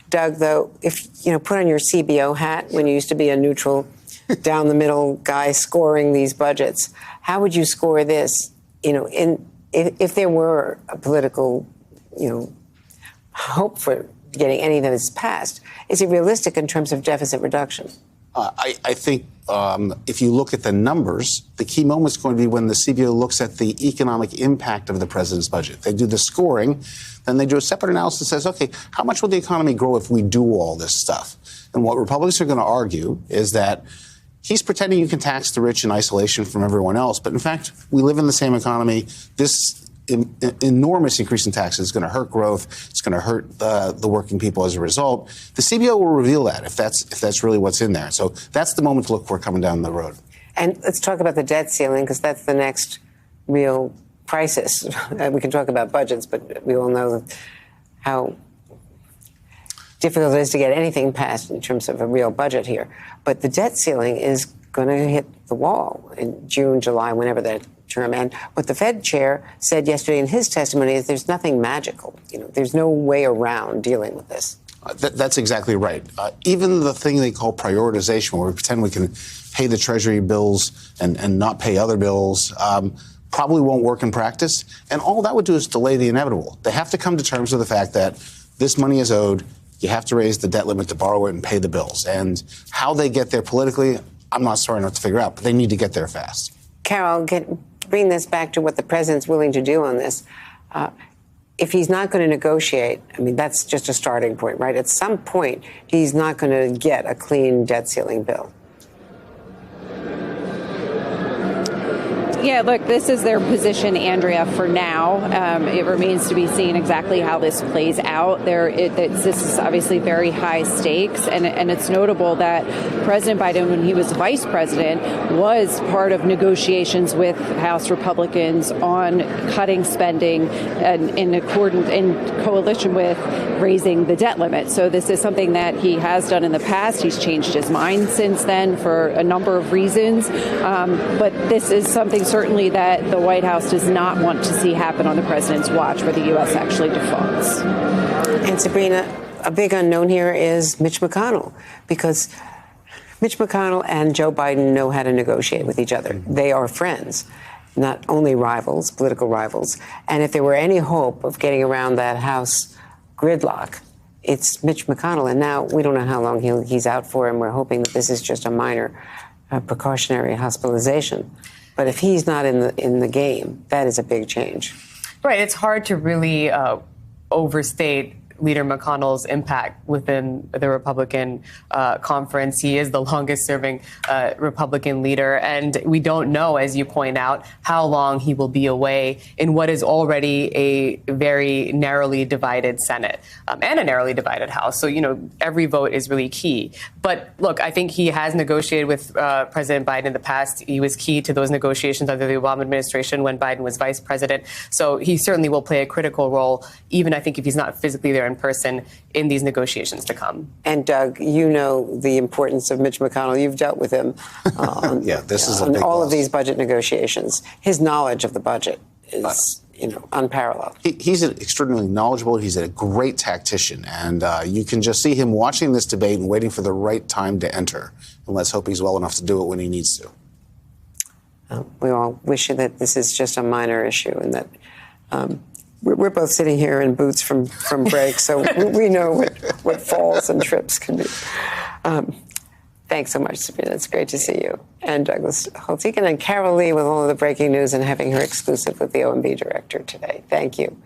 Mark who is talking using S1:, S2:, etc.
S1: Doug, though, if put on your CBO hat when you used to be a neutral, down the middle guy scoring these budgets, how would you score this? If there were a political, hope for getting any that is passed, is it realistic in terms of deficit reduction?
S2: I think if you look at the numbers, the key moment is going to be when the CBO looks at the economic impact of the president's budget. They do the scoring, then they do a separate analysis that says, okay, how much will the economy grow if we do all this stuff? And what Republicans are going to argue is that he's pretending you can tax the rich in isolation from everyone else, but in fact, we live in the same economy. This enormous increase in taxes is going to hurt growth. It's going to hurt the working people as a result. The CBO will reveal that if that's really what's in there. So that's the moment to look for coming down the road. And
S1: let's talk about the debt ceiling, because that's the next real crisis. We can talk about budgets, but we all know how difficult it is to get anything passed in terms of a real budget here. But the debt ceiling is going to hit the wall in June, July, whenever that term. And what the Fed chair said yesterday in his testimony is there's nothing magical. There's no way around dealing with this.
S2: That's exactly right. Even the thing they call prioritization, where we pretend we can pay the Treasury bills and not pay other bills, probably won't work in practice. And all that would do is delay the inevitable. They have to come to terms with the fact that this money is owed. You have to raise the debt limit to borrow it and pay the bills. And how they get there politically, I'm not sorry enough to figure out, but they need to get there fast.
S1: Carol, bring this back to what the president's willing to do on this. If he's not going to negotiate, that's just a starting point, right? At some point, he's not going to get a clean debt ceiling bill.
S3: Yeah, look, this is their position, Andrea, for now. It remains to be seen exactly how this plays out. This is obviously very high stakes, and it's notable that President Biden, when he was vice president, was part of negotiations with House Republicans on cutting spending and in coalition with raising the debt limit. So this is something that he has done in the past. He's changed his mind since then for a number of reasons. But this is something certainly that the White House does not want to see happen on the president's watch, where the U.S. actually defaults.
S1: And Sabrina, a big unknown here is Mitch McConnell, because Mitch McConnell and Joe Biden know how to negotiate with each other. They are friends, not only rivals, political rivals. And if there were any hope of getting around that House gridlock, it's Mitch McConnell. And now we don't know how long he's out for, and we're hoping that this is just a minor precautionary hospitalization. But if he's not in the game, that is a big change.
S4: Right. It's hard to really overstate Leader McConnell's impact within the Republican conference. He is the longest-serving Republican leader, and we don't know, as you point out, how long he will be away in what is already a very narrowly divided Senate and a narrowly divided House. So, every vote is really key. But look, I think he has negotiated with President Biden in the past. He was key to those negotiations under the Obama administration when Biden was vice president. So he certainly will play a critical role, even I think if he's not physically there in person, in these negotiations to come.
S1: And Doug, you know the importance of Mitch McConnell. You've dealt with him
S2: this is
S1: on all of these budget negotiations. His knowledge of the budget is unparalleled.
S2: He's extraordinarily knowledgeable. He's a great tactician. And you can just see him watching this debate and waiting for the right time to enter. And let's hope he's well enough to do it when he needs to.
S1: We all wish that this is just a minor issue, and that we're both sitting here in boots from break, so we know what falls and trips can be. Thanks so much, Sabrina. It's great to see you. And Douglas Holtz-Eakin and Carol Lee with all of the breaking news and having her exclusive with the OMB director today. Thank you.